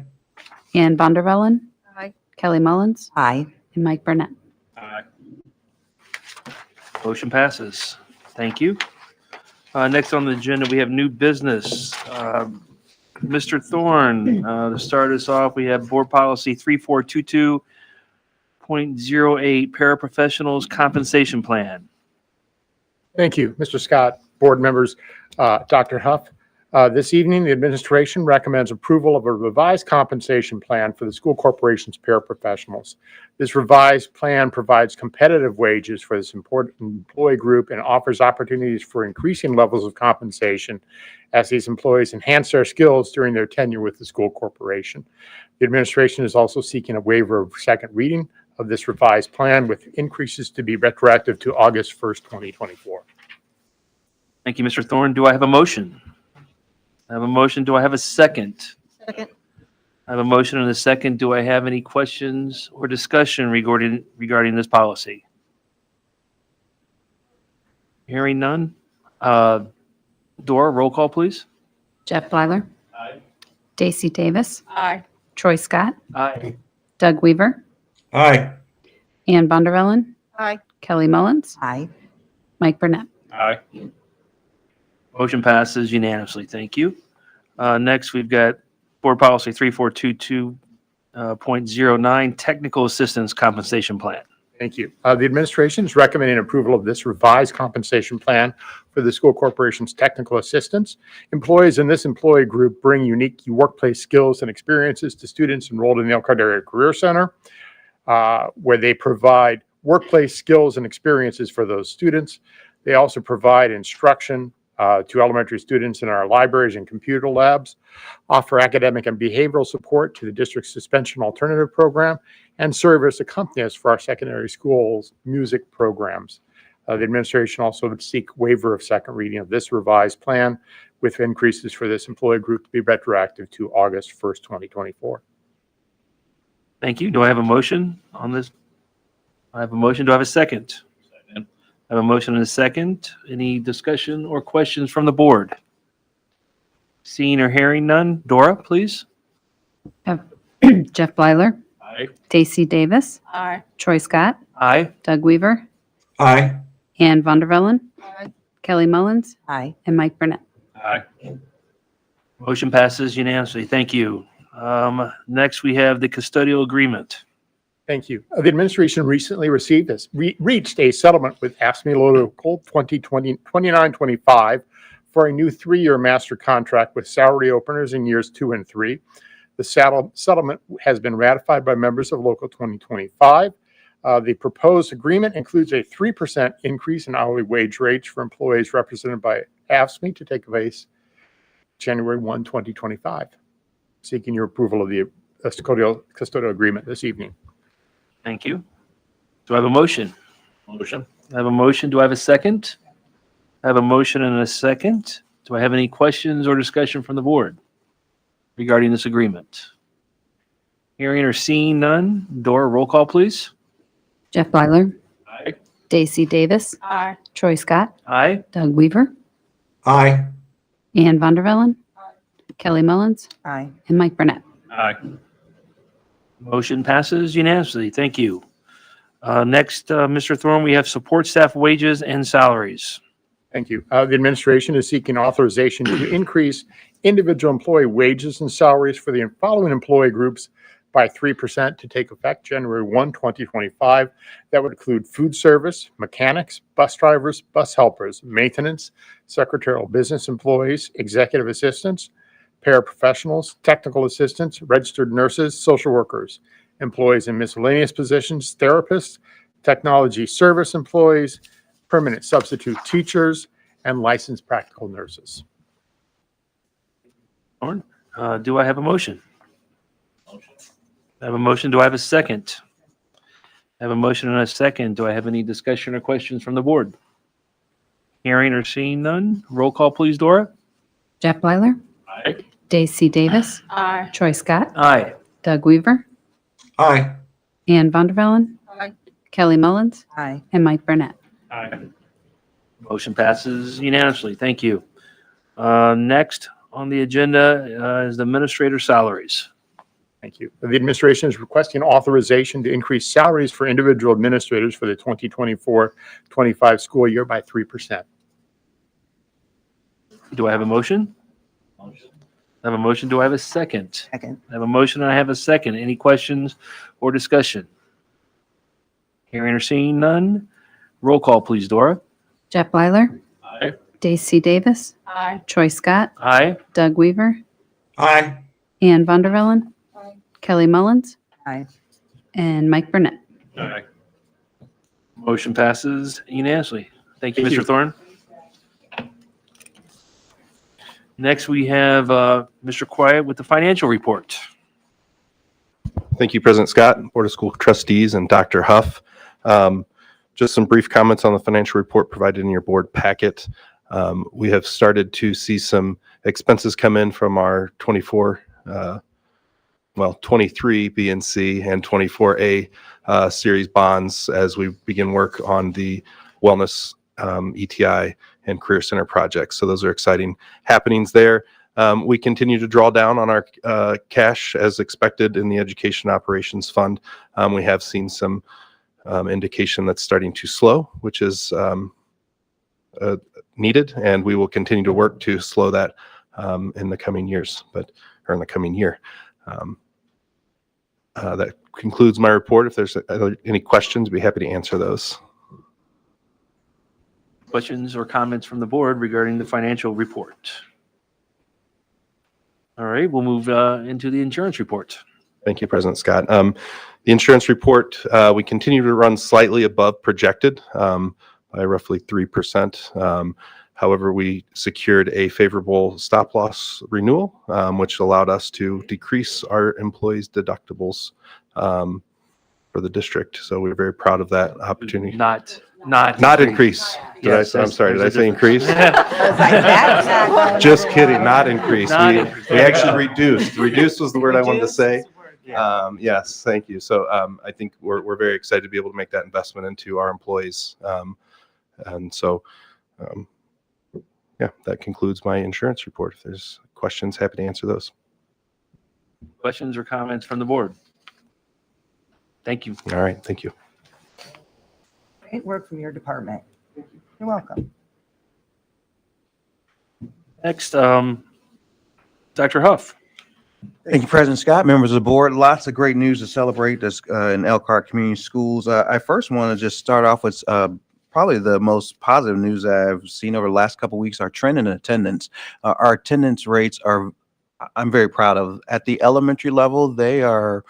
Ann Vondervellen. Aye. Kelly Mullins. Aye. And Mike Burnett. Aye. Motion passes. Thank you. Next on the agenda, we have new business. Mr. Thorne, to start us off, we have Board Policy 3422.08, Paraprofessionals Compensation Plan. Thank you, Mr. Scott, board members, Dr. Huff. This evening, the administration recommends approval of a revised compensation plan for the school corporation's paraprofessionals. This revised plan provides competitive wages for this important employee group and offers opportunities for increasing levels of compensation as these employees enhance their skills during their tenure with the school corporation. The administration is also seeking a waiver of second reading of this revised plan, with increases to be retroactive to August 1st, 2024. Thank you, Mr. Thorne. Do I have a motion? I have a motion. Do I have a second? Second. I have a motion and a second. Do I have any questions or discussion regarding this policy? Hearing none. Dora, roll call, please. Jeff Blyler. Aye. Daisy Davis. Aye. Troy Scott. Aye. Doug Weaver. Aye. Ann Vondervellen. Aye. Kelly Mullins. Aye. Mike Burnett. Aye. Motion passes unanimously. Thank you. Next, we've got Board Policy 3422.09, Technical Assistance Compensation Plan. Thank you. The administration is recommending approval of this revised compensation plan for the school corporation's technical assistants. Employees in this employee group bring unique workplace skills and experiences to students enrolled in the Elkhart Area Career Center, where they provide workplace skills and experiences for those students. They also provide instruction to elementary students in our libraries and computer labs, offer academic and behavioral support to the district's suspension alternative program, and serve as accompanist for our secondary schools music programs. The administration also would seek waiver of second reading of this revised plan, with increases for this employee group to be retroactive to August 1st, 2024. Thank you. Do I have a motion on this? I have a motion. Do I have a second? Second. I have a motion and a second. Any discussion or questions from the board? Seeing or hearing none. Dora, please. Jeff Blyler. Aye. Daisy Davis. Aye. Troy Scott. Aye. Doug Weaver. Aye. Ann Vondervellen. Aye. Kelly Mullins. Aye. And Mike Burnett. Aye. Motion passes unanimously. Thank you. Next, we have the custodial agreement. Thank you. The administration recently reached a settlement with AFSCME Local 2020-2925 for a new 3-year master contract with salary openers in years 2 and 3. The settlement has been ratified by members of Local 2025. The proposed agreement includes a 3% increase in hourly wage rates for employees represented by AFSCME to take place January 1, 2025. Seeking your approval of the custodial agreement this evening. Thank you. Do I have a motion? Motion. I have a motion. Do I have a second? I have a motion and a second. Do I have any questions or discussion from the board regarding this agreement? Hearing or seeing none. Dora, roll call, please. Jeff Byler. Aye. Daisy Davis. Aye. Troy Scott. Aye. Doug Weaver. Aye. Ann Vondervellen. Kelly Mullins. Aye. And Mike Burnett. Aye. Motion passes unanimously. Thank you. Next, Mr. Thorne, we have support staff wages and salaries. Thank you. The administration is seeking authorization to increase individual employee wages and salaries for the following employee groups by 3% to take effect January 1, 2025. That would include food service, mechanics, bus drivers, bus helpers, maintenance, secretarial business employees, executive assistants, paraprofessionals, technical assistants, registered nurses, social workers, employees in miscellaneous positions, therapists, technology service employees, permanent substitute teachers, and licensed practical nurses. Thorne, do I have a motion? I have a motion. Do I have a second? I have a motion and a second. Do I have any discussion or questions from the board? Hearing or seeing none. Roll call, please, Dora. Jeff Byler. Aye. Daisy Davis. Aye. Troy Scott. Aye. Doug Weaver. Aye. Ann Vondervellen. Aye. Kelly Mullins. Aye. And Mike Burnett. Aye. Motion passes unanimously. Thank you. Next on the agenda is the administrator salaries. Thank you. The administration is requesting authorization to increase salaries for individual administrators for the 2024-25 school year by 3%. Do I have a motion? I have a motion. Do I have a second? Second. I have a motion and I have a second. Any questions or discussion? Hearing or seeing none. Roll call, please, Dora. Jeff Byler. Aye. Daisy Davis. Aye. Troy Scott. Aye. Doug Weaver. Aye. Ann Vondervellen. Aye. Kelly Mullins. Aye. And Mike Burnett. Aye. Motion passes unanimously. Thank you, Thank Mr. you. Thorne. Next, we have Mr. Quiet with the financial report. Thank you, President Scott, Board of School Trustees, and Dr. Huff. Just some brief comments on the financial report provided in your board packet. We have started to see some expenses come in from our 23 B and C and 24A series bonds as we begin work on the wellness ETI and Career Center projects. So those are exciting happenings there. We continue to draw down on our cash as expected in the Education Operations Fund. We have seen some indication that's starting to slow, which is needed, and we will continue to work to slow that in the coming years, or in the coming year. That concludes my report. If there's any questions, I'd be happy to answer those. Questions or comments from the board regarding the financial report? All right, we'll move into the insurance report. Thank you, President Scott. The insurance report, we continue to run slightly above projected by roughly 3%. However, we secured a favorable stop loss renewal, which allowed us to decrease our employees' deductibles for the district. So we're very proud of that opportunity. Not increase. Yes, I'm sorry, did I there's a say increase? That's Just kidding, not increase. Not We increase. actually reduced. Reduced was the word I wanted to say. Yeah. Yes, thank you. So I think we're very excited to be able to make that investment into our employees. And so, yeah, that concludes my insurance report. If there's questions, happy to answer those. Questions or comments from the board? Thank you. All right, thank you. great work from your department. You're welcome. Next, Dr. Huff. Thank you, President Scott, members of the board. Lots of great news to celebrate this in Elkhart Community Schools. I first want to just start off with probably the most positive news I've seen over the last couple of weeks, our trend in attendance. Our attendance rates are, I'm very proud of. At the elementary level, they are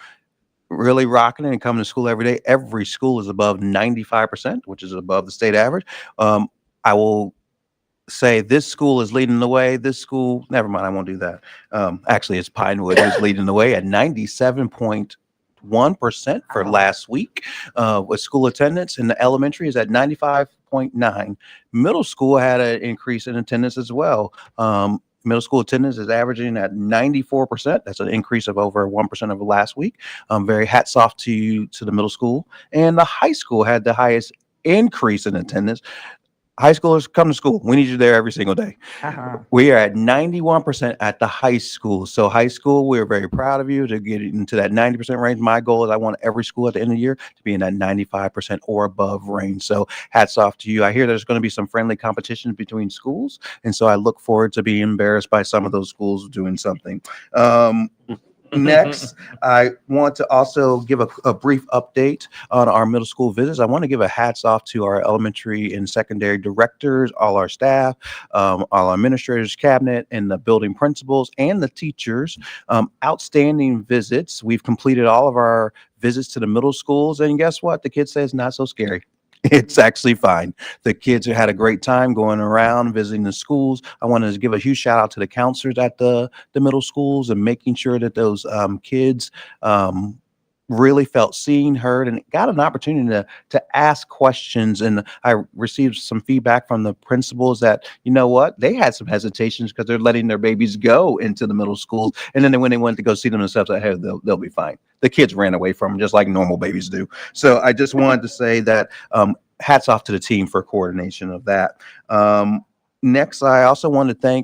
really rocking it and coming to school every day. Every school is above 95%, which is above the state average. I will say this school is leading the way. This school, never mind, I won't do that. Actually, it's Pinewood who's leading the way at 97.2%. 1% for last week. With school attendance in the elementary is at 95.9. Middle school had an increase in attendance as well. Middle school attendance is averaging at 94%. That's an increase of over 1% over last week. Very hats off to the middle school. And the high school had the highest increase in attendance. High schoolers, come to school. We need you there every single day. We are at 91% at the high school. So high school, we're very proud of you to get into that 90% range. My goal is I want every school at the end of the year to be in that 95% or above range. So hats off to you. I hear there's going to be some friendly competition between schools. And so I look forward to being embarrassed by some of those schools doing something. Next, I want to also give a brief update on our middle school visits. I want to give a hats off to our elementary and secondary directors, all our staff, all our administrators, cabinet, and the building principals and the teachers. Outstanding visits. We've completed all of our visits to the middle schools, and guess what? The kids say it's not so scary. It's actually fine. The kids had a great time going around visiting the schools. I want to give a huge shout out to the counselors at the middle schools and making sure that those kids really felt seen, heard, and got an opportunity to ask questions. And I received some feedback from the principals that, you know what, they had some hesitations because they're letting their babies go into the middle schools. And then when they went to go see them themselves, hey, they'll be fine. The kids ran away from them just like normal babies do. So I just wanted to say that hats off to the team for coordination of that. Next, I also want to I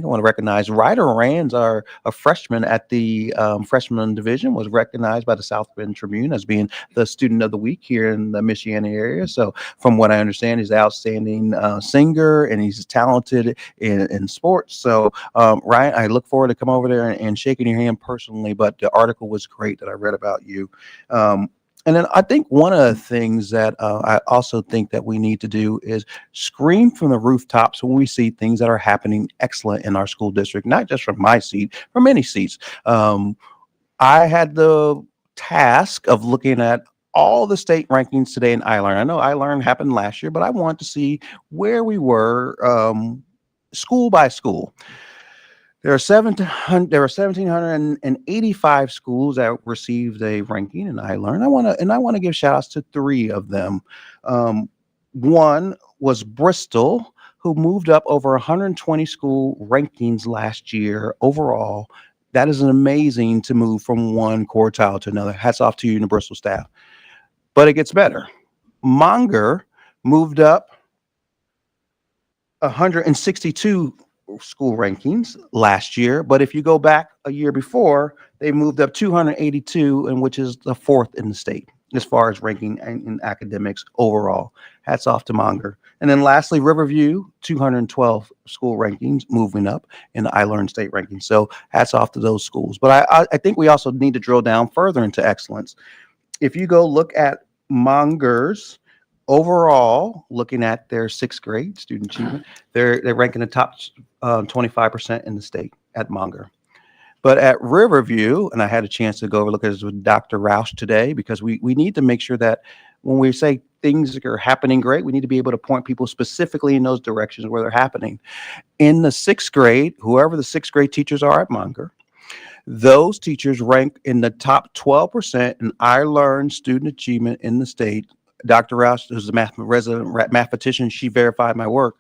want to recognize Ryder Rands, a freshman at the freshman division, was recognized by the South Bend Tribune as being the student of the week here in the Michiana area. So from what I understand, he's an outstanding singer and he's talented in sports. So Ryan, I look forward to come over there and shaking your hand personally, but the article was great that I read about you. And then I think one of the things that I also think that we need to do is scream from the rooftops when we see things that are happening excellent in our school district, not just from my seat, from any seats. I had the task of looking at all the state rankings today in iLearn. I know iLearn happened last year, but I want to see where we were school by school. There are 1,785 schools that received a ranking in iLearn. I want to give shout outs to 3 of them. One was Bristol, who moved up over 120 school rankings last year overall. That is amazing to move from one quartile to another. Hats off to you and the Bristol staff. But it gets better. Monger moved up 162 school rankings last year, but if you go back a year before, they moved up 282, and which is the 4th in the state as far as ranking in academics overall. Hats off to Monger. And then lastly, Riverview, 212 school rankings moving up in the iLearn state rankings. So hats off to those schools. But I think we also need to drill down further into excellence. If you go look at Monger's overall, looking at their 6th grade student achievement, they're ranking the top 25% in the state at Monger. But at Riverview, and I had a chance to go over look at this with Dr. Roush today, because we need to make sure that when we say things are happening great, we need to be able to point people specifically in those directions where they're happening. In the 6th grade, whoever the 6th grade teachers are at Monger, those teachers rank in the top 12% in iLearn student achievement in the state. Dr. Roush, who's a resident mathematician, she verified my work.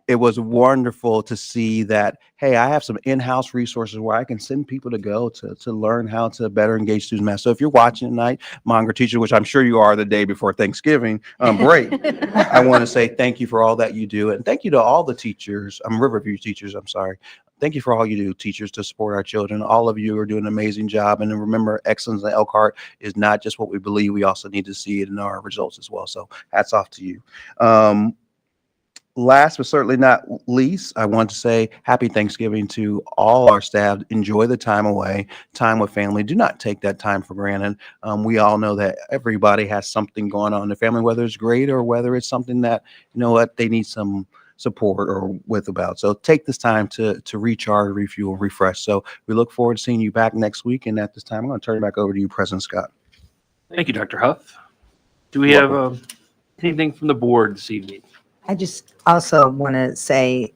It was wonderful to see that, hey, I have some in-house resources where I can send people to go to learn how to better engage student math. So if you're watching tonight, Monger teacher, which I'm sure you are the day before Thanksgiving, great. I want to say thank you for all that you do. And thank you to all the teachers, Riverview teachers, I'm sorry. Thank you for all you do, teachers, to support our children. All of you are doing an amazing job. And remember, excellence in Elkhart is not just what we believe. We also need to see it in our results as well. So hats off to you. Last but certainly not least, I want to say happy Thanksgiving to all our staff. Enjoy the time away, time with family. Do not take that time for granted. We all know that everybody has something going on in their family, whether it's great or whether it's something that, you know what, they need some support or with about. So take this time to recharge, refuel, refresh. So we look forward to seeing you back next week. And at this time, I'm going to turn it back over to you, President Scott. Thank you, Dr. Huff. Do we have anything from the board this evening? I just also want to say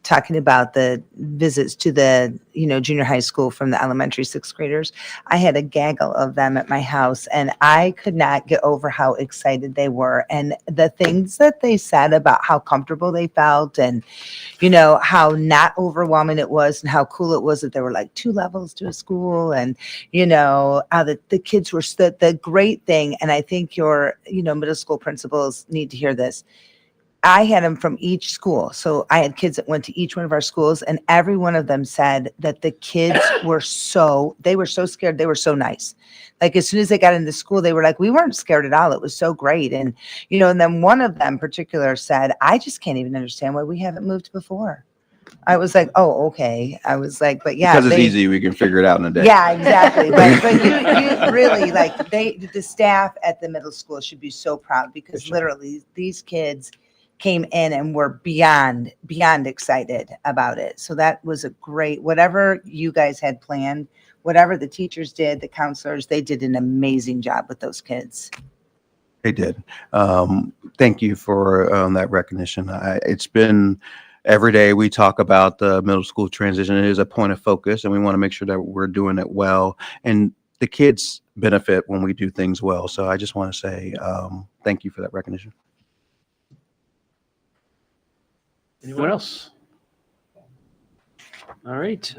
talking about the visits to the, junior high school from the elementary sixth graders. I had a gaggle of them at my house, and I could not get over how excited they were. And the things that they said about how comfortable they felt and, how not overwhelming it was and how cool it was that there were like 2 levels to a school and, how the kids were the great thing. And I think your, middle school principals need to hear this. I had them from each school. So I had kids that went to each one of our schools, and every one of them said that the kids they were so scared. They were so nice. Like as soon as they got into school, they were like, we weren't scared at all. It was so great. And, and then one of them in particular said, I just can't even understand why we haven't moved before. I was like, oh, okay. I was like, but yeah. Because it's easy, we can figure it out in a day. Yeah, exactly. But you really like the staff at the middle school should be so proud because literally these kids came in and were beyond excited about it. So that was a great, whatever you guys had planned, whatever the teachers did, the counselors, they did an amazing job with those kids. They did. Thank you for that recognition. It's been every day we talk about the middle school transition. It is a point of focus, and we want to make sure that we're doing it well. And the kids benefit when we do things well. So I just want to say thank you for that recognition. Anyone else? All right.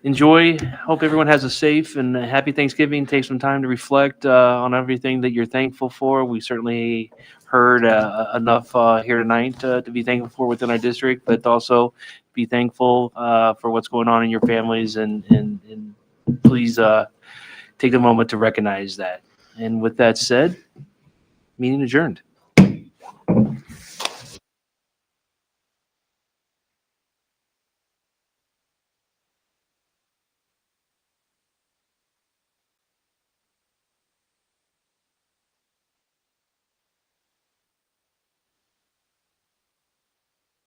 Enjoy. Hope everyone has a safe and happy Thanksgiving. Take some time to reflect on everything that you're thankful for. We certainly heard enough here tonight to be thankful for within our district, but also be thankful for what's going on in your families, and please take a moment to recognize that. And with that said, meeting adjourned.